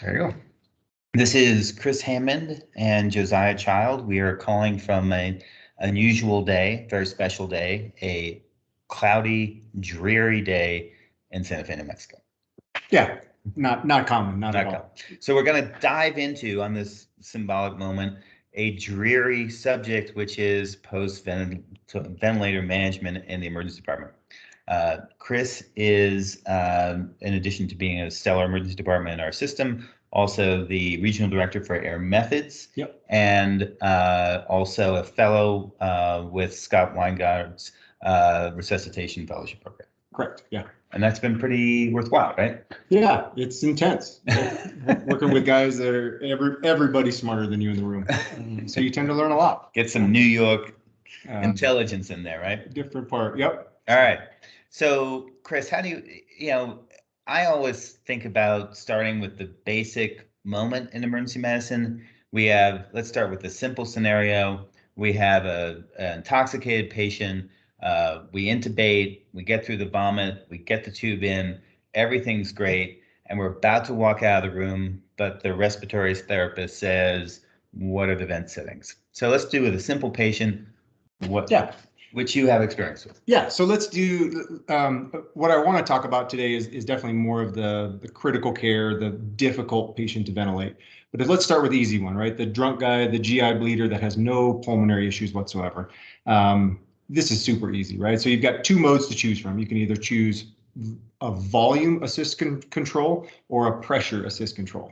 There you go. This is Chris Hammond and Josiah Child. We are calling from an unusual day, very special day, a cloudy, dreary day in Santa Fe, New Mexico. Yeah, not common, not at all. So we're going to dive into, on this symbolic moment, a dreary subject, which is post-ventilator management in the emergency department. Chris is, in addition to being a stellar emergency department in our system, also the regional director for Air Methods, and also a fellow with Scott Weingart's resuscitation fellowship program. Correct. Yeah. And that's been pretty worthwhile, right? Yeah, it's intense. Working with guys that are everybody's smarter than you in the room, so you tend to learn a lot. Get some New York intelligence in there, right? Different part. Yep. All right. So, Chris, how do I always think about starting with the basic moment in emergency medicine. Let's start with the simple scenario. We have an intoxicated patient. We intubate, we get through the vomit, we get the tube in, everything's great, and we're about to walk out of the room, but the respiratory therapist says, what are the vent settings? So let's do with a simple patient, which you have experience with. Yeah, so let's do, what I want to talk about today is definitely more of the critical care, the difficult patient to ventilate. But let's start with the easy one, right? The drunk guy, the GI bleeder that has no pulmonary issues whatsoever. This is super easy, right? So you've got two modes to choose from. You can either choose a volume assist control or a pressure assist control.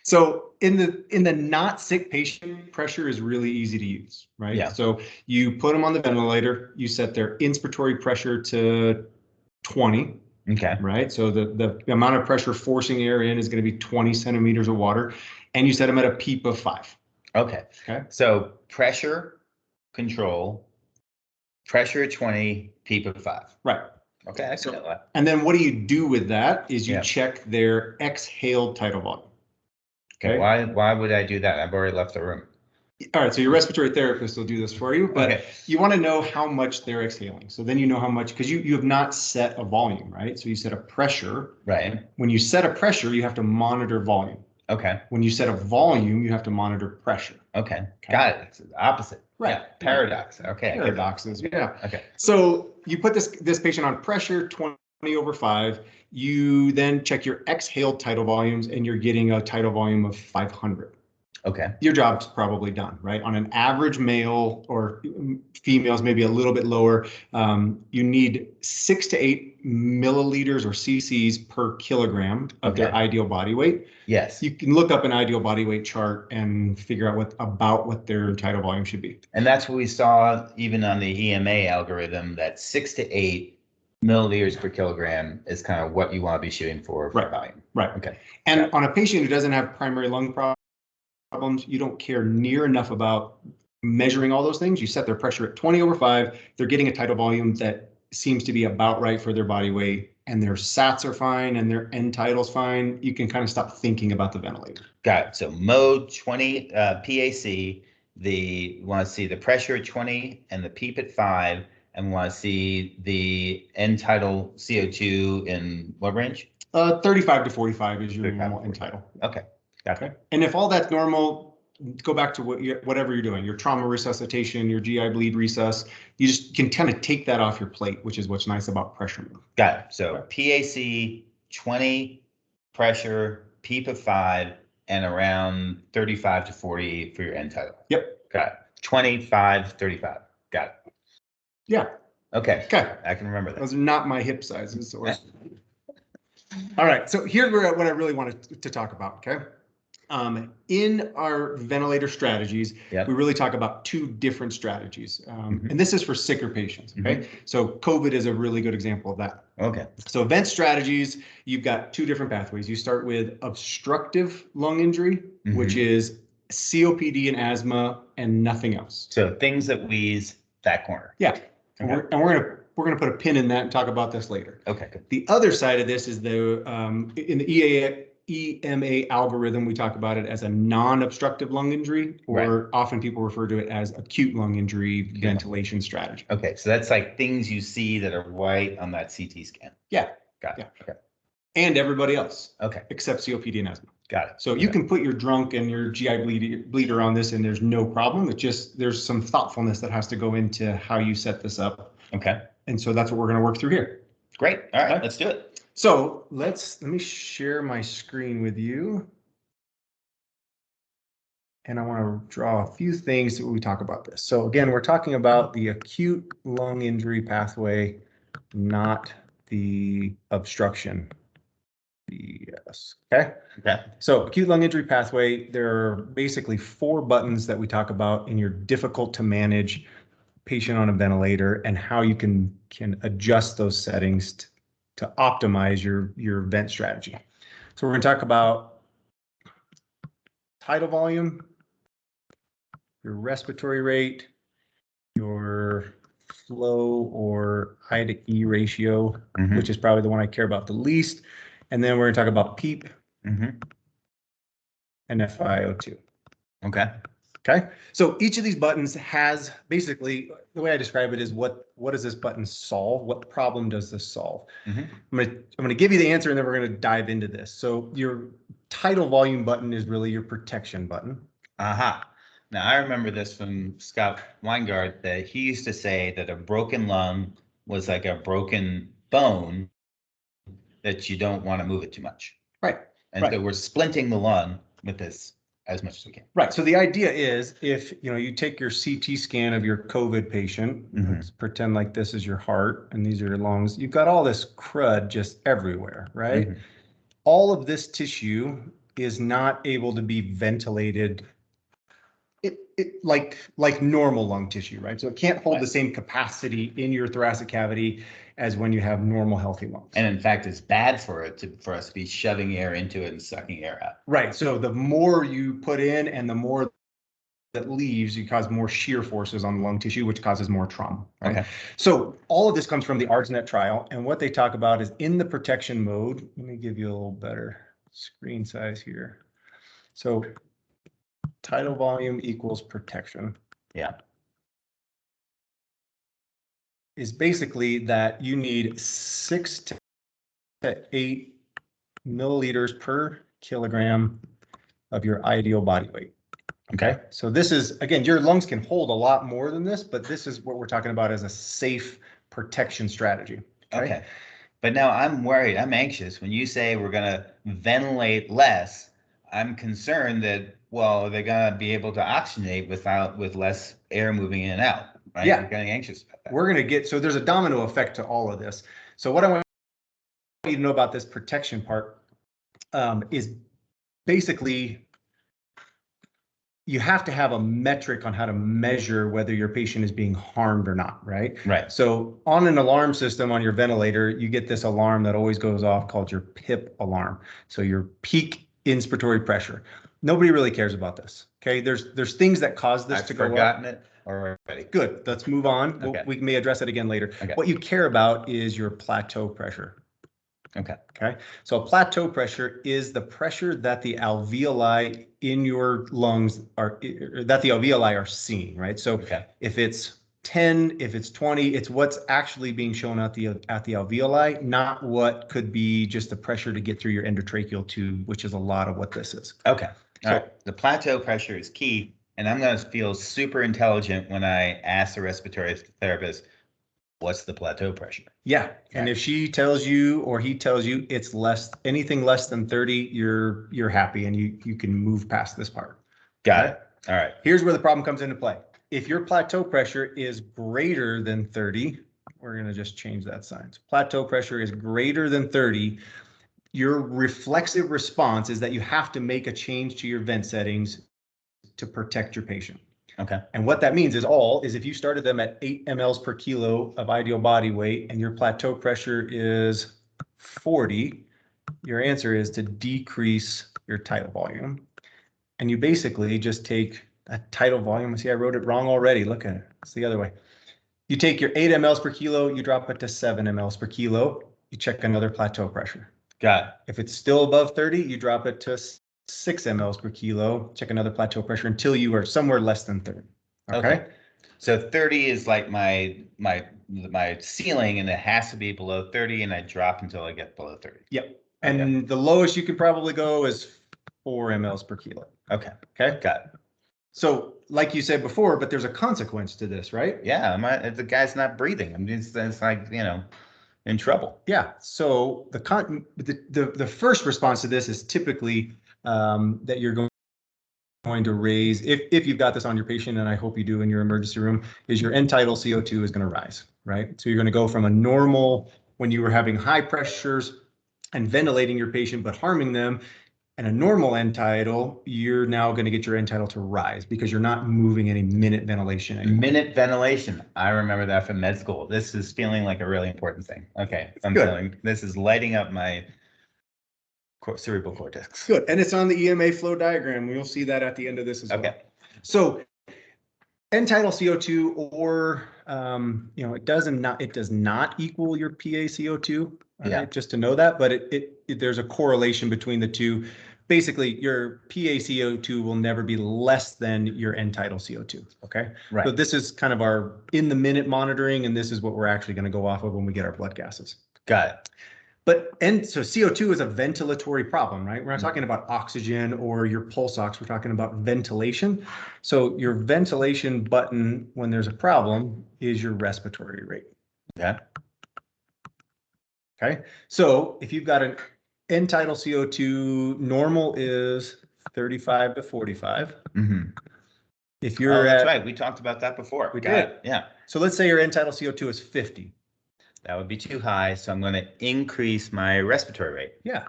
So in the not sick patient, pressure is really easy to use, right? Yeah. So you put them on the ventilator, you set their inspiratory pressure to 20. Okay. Right. So the amount of pressure forcing air in is going to be 20 centimeters of water, and you set them at a PEEP of 5. Okay. So pressure control, pressure at 20, PEEP of 5. Right. Okay. I can know that. And then what do you do with that is you check their exhaled tidal volume. Okay. Why would I do that? I've already left the room. All right, so your respiratory therapist will do this for you, but you want to know how much they're exhaling. So then you know how much, because you have not set a volume, right? So you set a pressure. Right. When you set a pressure, you have to monitor volume. Okay. When you set a volume, you have to monitor pressure. Okay. Got it. It's the opposite. Right. Yeah. Paradox. Okay. Paradoxes. Yeah. Okay. So you put this patient on pressure 20/5. You then check your exhaled tidal volumes, and you're getting a tidal volume of 500. Okay. Your job's probably done, right? On an average male, or females maybe a little bit lower, you need 6 to 8 milliliters or cc's per kilogram of their ideal body weight. Yes. You can look up an ideal body weight chart and figure out what their tidal volume should be. And that's what we saw even on the EMA algorithm, that 6 to 8 milliliters per kilogram is kind of what you want to be shooting for volume. Right. Okay. And on a patient who doesn't have primary lung problems, you don't care near enough about measuring all those things. You set their pressure at 20/5. They're getting a tidal volume that seems to be about right for their body weight, and their SATs are fine and their end tidal's fine. You can kind of stop thinking about the ventilator. Got it. So mode 20 PAC, we want to see the pressure at 20 and the PEEP at 5, and we want to see the end tidal CO2 in what range? 35 to 45 is your normal end tidal. Okay. Okay. And if all that's normal, go back to whatever you're doing, your trauma resuscitation, your GI bleed resus, you just can kind of take that off your plate, which is what's nice about pressure move. Got it. So PAC 20, pressure, PEEP of 5, and around 35 to 40 for your end tidal. Yep. Got it. 25, 35. Got it. Yeah. Okay. I can remember that. Those are not my hip sizes. So all right. So here's what I really wanted to talk about. Okay. In our ventilator strategies, we really talk about two different strategies. And this is for sicker patients. Okay. So COVID is a really good example of that. Okay. So vent strategies, you've got two different pathways. You start with obstructive lung injury, which is COPD and asthma and nothing else. So things that wheeze, that corner. Yeah. Okay. And we're gonna put a pin in that and talk about this later. Okay. Good. The other side of this is in the EMA algorithm, we talk about it as a non-obstructive lung injury, or often people refer to it as acute lung injury ventilation strategy. Okay, so that's like things you see that are white on that CT scan. Yeah. Got it. Yeah. Okay. And everybody else. Okay. Except COPD and asthma. Got it. So you can put your drunk and your GI bleeder on this and there's no problem. It's just there's some thoughtfulness that has to go into how you set this up. Okay. And so that's what we're going to work through here. Great. All right, let's do it. So let me share my screen with you. And I want to draw a few things that we talk about this. So again, we're talking about the acute lung injury pathway, not the obstruction. Yes. Okay. Okay. So acute lung injury pathway, there are basically 4 buttons that we talk about in your difficult to manage patient on a ventilator and how you can adjust those settings to optimize your vent strategy. So we're going to talk about tidal volume, your respiratory rate, your flow or I to E ratio, which is probably the one I care about the least. And then we're going to talk about PEEP and FiO2. Okay. Okay. So each of these buttons has basically, the way I describe it is what does this button solve? What problem does this solve? I'm going to give you the answer and then we're going to dive into this. So your tidal volume button is really your protection button. Aha. Now I remember this from Scott Weingart that he used to say that a broken lung was like a broken bone that you don't want to move it too much. Right. And so we're splinting the lung with this as much as we can. Right. So the idea is if you take your CT scan of your COVID patient, let's pretend like this is your heart and these are your lungs, you've got all this crud just everywhere, right? All of this tissue is not able to be ventilated like normal lung tissue, right? So it can't hold the same capacity in your thoracic cavity as when you have normal healthy lungs. And in fact, it's bad for us to be shoving air into it and sucking air out. Right. So the more you put in and the more that leaves, you cause more shear forces on the lung tissue, which causes more trauma. Right. Okay. So all of this comes from the ARDSNet trial. And what they talk about is in the protection mode. Let me give you a little better screen size here. So tidal volume equals protection. Yeah. Is basically that you need 6 to 8 milliliters per kilogram of your ideal body weight. Okay. So this is, again, your lungs can hold a lot more than this, but this is what we're talking about as a safe protection strategy. Okay. But now I'm worried, I'm anxious. When you say we're going to ventilate less, I'm concerned that, well, they're going to be able to oxygenate with less air moving in and out. Right? Yeah. I'm getting anxious about that. We're going to get, so there's a domino effect to all of this. So what I want you to know about this protection part is basically you have to have a metric on how to measure whether your patient is being harmed or not, right? Right. So on an alarm system on your ventilator, you get this alarm that always goes off called your PIP alarm. So your peak inspiratory pressure. Nobody really cares about this. Okay. There's things that cause this to go up. I've forgotten it already. Good. Let's move on. Okay. We may address it again later. Okay. What you care about is your plateau pressure. Okay. Okay. So plateau pressure is the pressure that the alveoli in your lungs are, that the alveoli are seeing, right? So if it's 10, if it's 20, it's what's actually being shown at the alveoli, not what could be just the pressure to get through your endotracheal tube, which is a lot of what this is. Okay. All right. The plateau pressure is key. And I'm going to feel super intelligent when I ask the respiratory therapist, what's the plateau pressure? Yeah. And if she tells you or he tells you it's anything less than 30, you're happy and you can move past this part. Got it. All right. Here's where the problem comes into play. If your plateau pressure is greater than 30, we're going to just change that sign. So plateau pressure is greater than 30. Your reflexive response is that you have to make a change to your vent settings to protect your patient. Okay. And what that means is if you started them at 8 mLs per kilo of ideal body weight and your plateau pressure is 40, your answer is to decrease your tidal volume. And you basically just take that tidal volume. See, I wrote it wrong already. Look at it. It's the other way. You take your 8 mLs per kilo, you drop it to 7 mLs per kilo. You check another plateau pressure. Got it. If it's still above 30, you drop it to 6 mLs per kilo, check another plateau pressure until you are somewhere less than 30. Okay. So 30 is like my ceiling and it has to be below 30 and I drop until I get below 30. Yep. And the lowest you could probably go is 4 mLs per kilo. Okay. Okay. Got it. So like you said before, but there's a consequence to this, right? Yeah. The guy's not breathing. I mean, it's like, in trouble. Yeah. So the first response to this is typically that you're going to raise, if you've got this on your patient, and I hope you do in your emergency room, is your end tidal CO2 is going to rise, right? So you're going to go from a normal, when you were having high pressures and ventilating your patient but harming them, and a normal end tidal, you're now going to get your end tidal to rise because you're not moving any minute ventilation anymore. Minute ventilation. I remember that from med school. This is feeling like a really important thing. Okay. This is lighting up my cerebral cortex. Good. And it's on the EMA flow diagram. You'll see that at the end of this as well. So end tidal CO2, or it does not equal your PA CO2. Right? Just to know that, but there's a correlation between the two. Basically, your PA CO2 will never be less than your end tidal CO2. Okay. Right. So this is kind of our in the minute monitoring, and this is what we're actually going to go off of when we get our blood gases. Got it. So CO2 is a ventilatory problem, right? We're not talking about oxygen or your pulse ox. We're talking about ventilation. So your ventilation button, when there's a problem, is your respiratory rate. Yeah. Okay. So if you've got an end tidal CO2, normal is 35 to 45. Mm-hmm. If you're that's right. We talked about that before. We did. Yeah. So let's say your end tidal CO2 is 50. That would be too high, so I'm going to increase my respiratory rate. Yeah.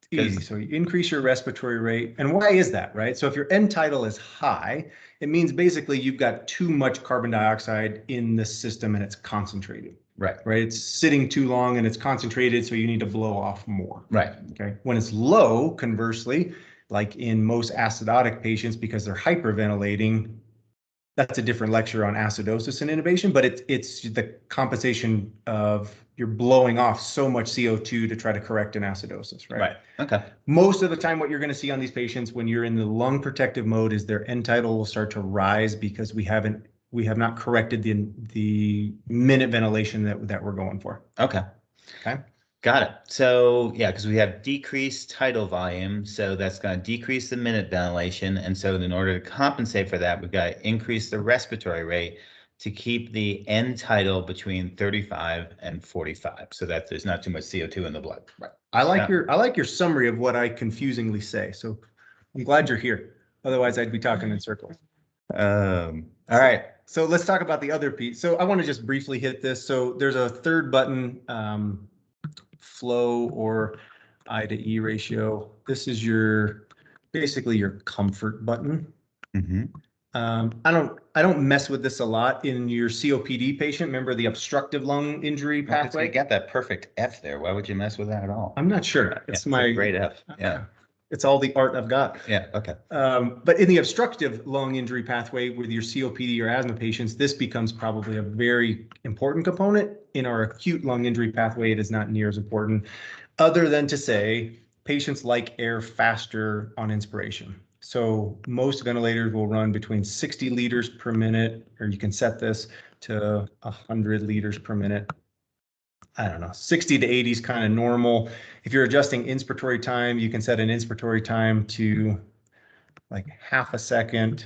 Easy. So you increase your respiratory rate. And why is that, right? So if your end tidal is high, it means basically you've got too much carbon dioxide in the system and it's concentrated. Right. Right. It's sitting too long and it's concentrated, so you need to blow off more. Right. Okay. When it's low, conversely, like in most acidotic patients, because they're hyperventilating, that's a different lecture on acidosis and intubation, but it's the compensation of you're blowing off so much CO2 to try to correct an acidosis, right? Right. Okay. Most of the time, what you're going to see on these patients when you're in the lung protective mode is their end tidal will start to rise because we have not corrected the minute ventilation that we're going for. Okay. Okay. Got it. So yeah, because we have decreased tidal volume, so that's going to decrease the minute ventilation, and so in order to compensate for that, we've got to increase the respiratory rate to keep the end tidal between 35 and 45, so that there's not too much CO2 in the blood. Right. I like your summary of what I confusingly say. So I'm glad you're here. Otherwise, I'd be talking in circles. All right. So let's talk about the other piece. So I want to just briefly hit this. So there's a third button. Flow or I to E ratio. This is basically your comfort button. Mm-hmm. I don't mess with this a lot in your COPD patient. Remember the obstructive lung injury pathway? You got that perfect F there. Why would you mess with that at all? I'm not sure. It's a great F. Yeah. It's all the art I've got. Yeah. Okay. But in the obstructive lung injury pathway with your COPD or asthma patients, this becomes probably a very important component. In our acute lung injury pathway, it is not near as important, other than to say patients like air faster on inspiration. So most ventilators will run between 60 liters per minute, or you can set this to 100 liters per minute. I don't know, 60 to 80 is kind of normal. If you're adjusting inspiratory time, you can set an inspiratory time to like half a second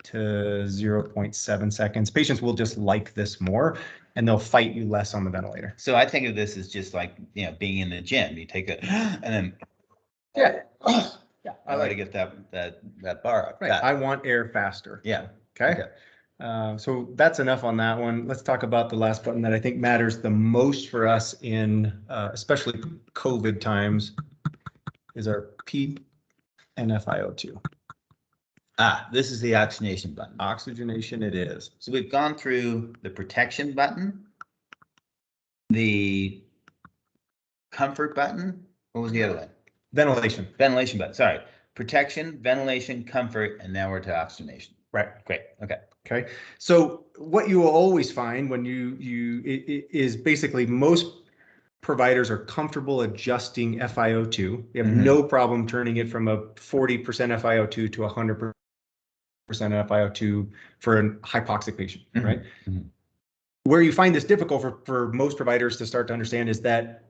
to 0.7 seconds. Patients will just like this more and they'll fight you less on the ventilator. So I think of this as just like, being in the gym. You take a, and then. Yeah. Yeah. I like to get that bar up. Right. I want air faster. Yeah. Okay. So that's enough on that one. Let's talk about the last button that I think matters the most for us in especially COVID times is our P and FiO2. This is the oxygenation button. Oxygenation it is. So we've gone through the protection button, the comfort button. What was the other one? Ventilation. Ventilation button. Sorry. Protection, ventilation, comfort, and now we're to oxygenation. Right. Great. Okay. Okay. So what you will always find when it is basically most providers are comfortable adjusting FiO2. They have no problem turning it from a 40% FiO2 to 100% FiO2 for a hypoxic patient, right? Where you find this difficult for most providers to start to understand is that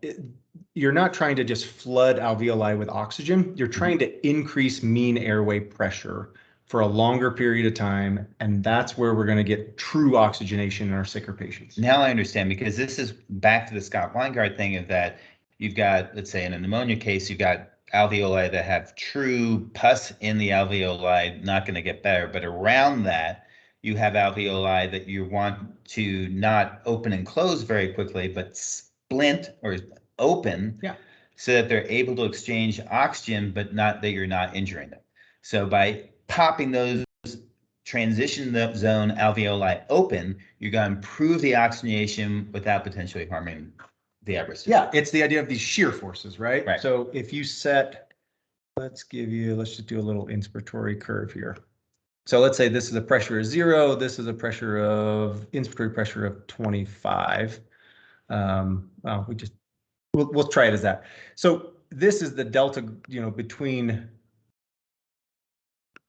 you're not trying to just flood alveoli with oxygen. You're trying to increase mean airway pressure for a longer period of time. And that's where we're going to get true oxygenation in our sicker patients. Now I understand, because this is back to the Scott Weingart thing of that you've got, let's say in a pneumonia case, you've got alveoli that have true pus in the alveoli, not going to get better. But around that, you have alveoli that you want to not open and close very quickly, but splint or open, Yeah, so that they're able to exchange oxygen, but not that you're not injuring them. So by popping those transition zone alveoli open, you're going to improve the oxygenation without potentially harming the at-risk. yeah, it's the idea of these shear forces, right? Right. So if you set, let's just do a little inspiratory curve here. So let's say this is a pressure of 0. This is a pressure of inspiratory pressure of 25. Well, we'll try it as that. So this is the delta, between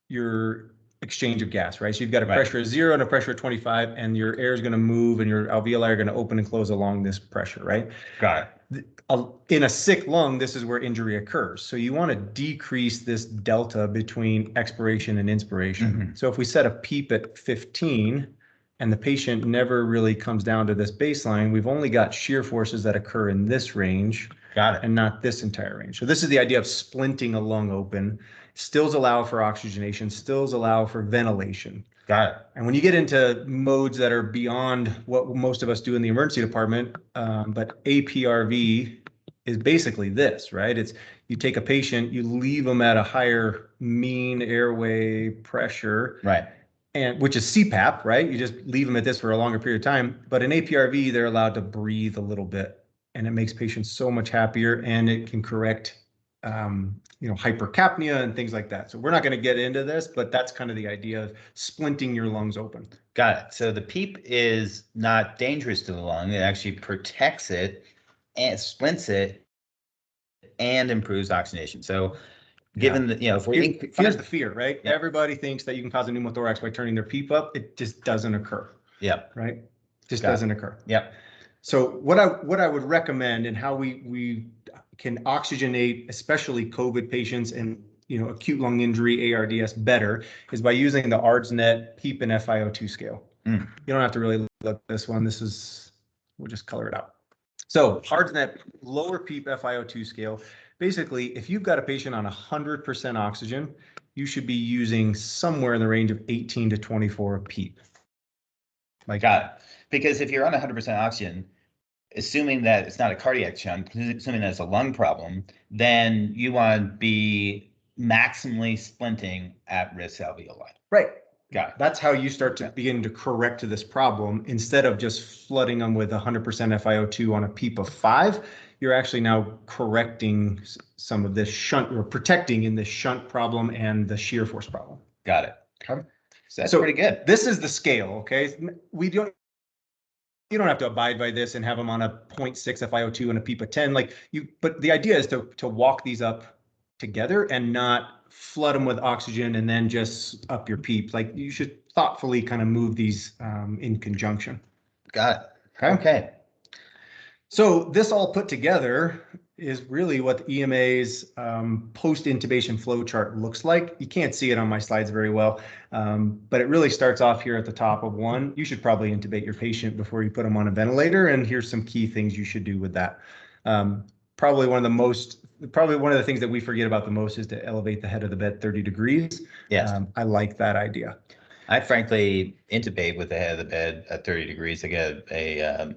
your exchange of gas, right? So you've got a pressure of 0 and a pressure of 25, and your air is going to move and your alveoli are going to open and close along this pressure, right? Got it. In a sick lung, this is where injury occurs. So you want to decrease this delta between expiration and inspiration. So if we set a PEEP at 15 and the patient never really comes down to this baseline, we've only got shear forces that occur in this range. Got it. And not this entire range. So this is the idea of splinting a lung open. Stills allow for oxygenation, stills allow for ventilation. Got it. And when you get into modes that are beyond what most of us do in the emergency department, but APRV is basically this, right? It's you take a patient, you leave them at a higher mean airway pressure, right? And which is CPAP, right? You just leave them at this for a longer period of time. But in APRV, they're allowed to breathe a little bit, and it makes patients so much happier, and it can correct hypercapnia and things like that. So we're not going to get into this, but that's kind of the idea of splinting your lungs open. Got it. So the PEEP is not dangerous to the lung. It actually protects it and splints it and improves oxygenation. So given that, if we here's the fear, right? Yeah. Everybody thinks that you can cause a pneumothorax by turning their PEEP up. It just doesn't occur. Yeah. Right. Just doesn't occur. Yep. So what I would recommend, and how we can oxygenate, especially COVID patients and acute lung injury ARDS better, is by using the ARDSNet PEEP and FiO2 scale. You don't have to really look at this one. We'll just color it out. So ARDSNet lower PEEP FiO2 scale. Basically, if you've got a patient on 100% oxygen, you should be using somewhere in the range of 18 to 24 of PEEP. Got it. Because if you're on 100% oxygen, assuming that it's not a cardiac shunt, assuming that it's a lung problem, then you want to be maximally splinting at-risk alveoli. Right. Got it. That's how you start to begin to correct this problem. Instead of just flooding them with 100% FiO2 on a PEEP of 5, you're actually now correcting some of this shunt, or protecting in the shunt problem and the shear force problem. Got it. Okay. So that's pretty good. This is the scale, okay? You don't have to abide by this and have them on a 0.6 FiO2 and a PEEP of 10. But the idea is to walk these up together and not flood them with oxygen and then just up your PEEP. You should thoughtfully kind of move these in conjunction. Got it. Okay. So this all put together is really what the EMA's post-intubation flow chart looks like. You can't see it on my slides very well, but it really starts off here at the top of 1. You should probably intubate your patient before you put them on a ventilator, and here's some key things you should do with that. Probably one of the things that we forget about the most is to elevate the head of the bed 30 degrees. Yes. I like that idea. I frankly intubate with the head of the bed at 30 degrees. I get a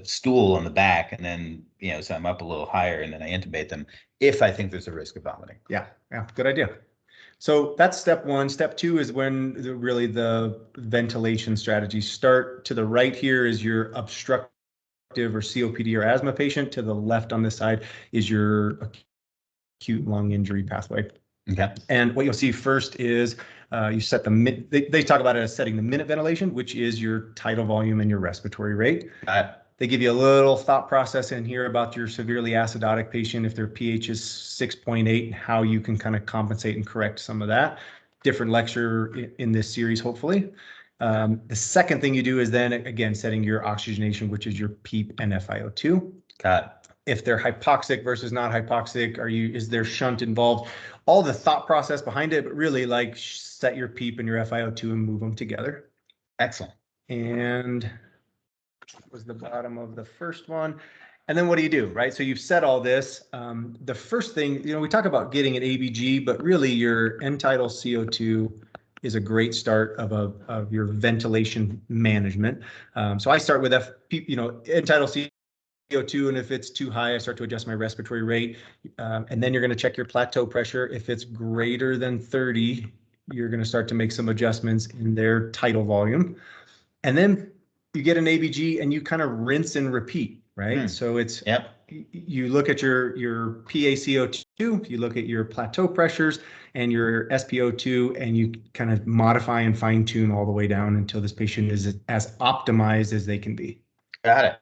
stool on the back, and then so I'm up a little higher, and then I intubate them if I think there's a risk of vomiting. Yeah, good idea. So that's step 1. Step 2 is when really the ventilation strategies start. To the right here is your obstructive or COPD or asthma patient. To the left on this side is your acute lung injury pathway. Okay. And what you'll see first is you set they talk about it as setting the minute ventilation, which is your tidal volume and your respiratory rate. They give you a little thought process in here about your severely acidotic patient, if their pH is 6.8, and how you can kind of compensate and correct some of that. Different lecture in this series, hopefully. The second thing you do is then, again, setting your oxygenation, which is your PEEP and FiO2. Got it. if they're hypoxic versus not hypoxic, is there shunt involved? All the thought process behind it, but really like set your PEEP and your FiO2 and move them together. Excellent. And that was the bottom of the first one. And then what do? Right? So you've said all this. The first thing, we talk about getting an ABG, but really your end-tidal CO2 is a great start of your ventilation management. So I start with end-tidal CO2, and if it's too high, I start to adjust my respiratory rate. And then you're going to check your plateau pressure. If it's greater than 30, you're going to start to make some adjustments in their tidal volume. And then you get an ABG and you kind of rinse and repeat, right? So it's, you look at your PaCO2, you look at your plateau pressures and your SpO2, and you kind of modify and fine tune all the way down until this patient is as optimized as they can be. Got it.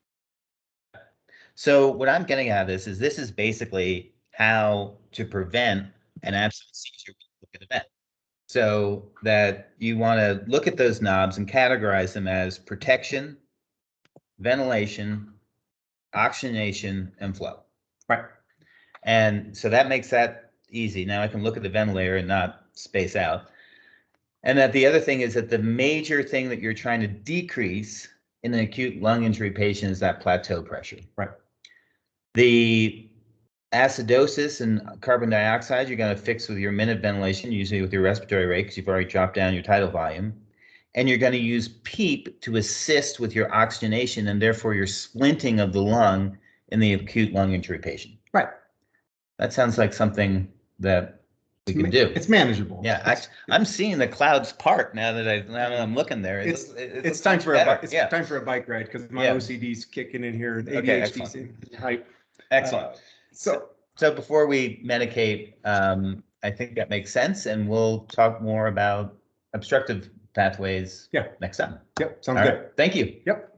So what I'm getting at is this is basically how to prevent an absolute seizure when you look at a vent. So that you want to look at those knobs and categorize them as protection, ventilation, oxygenation, and flow. Right. And so that makes that easy. Now I can look at the ventilator and not space out. And that the other thing is that the major thing that you're trying to decrease in an acute lung injury patient is that plateau pressure. Right. The acidosis and carbon dioxide you're going to fix with your minute ventilation, usually with your respiratory rate, because you've already dropped down your tidal volume. And you're going to use PEEP to assist with your oxygenation and therefore your splinting of the lung in the acute lung injury patient. Right. That sounds like something that we can do. It's manageable. Yeah, I'm seeing the clouds part now that I'm looking there. It's time for time for a bike ride because my OCD's kicking in here. ADHD's in hype. Excellent. So before we medicate, I think that makes sense, and we'll talk more about obstructive pathways next time. Yep, sounds good. Right. Thank you. Yep.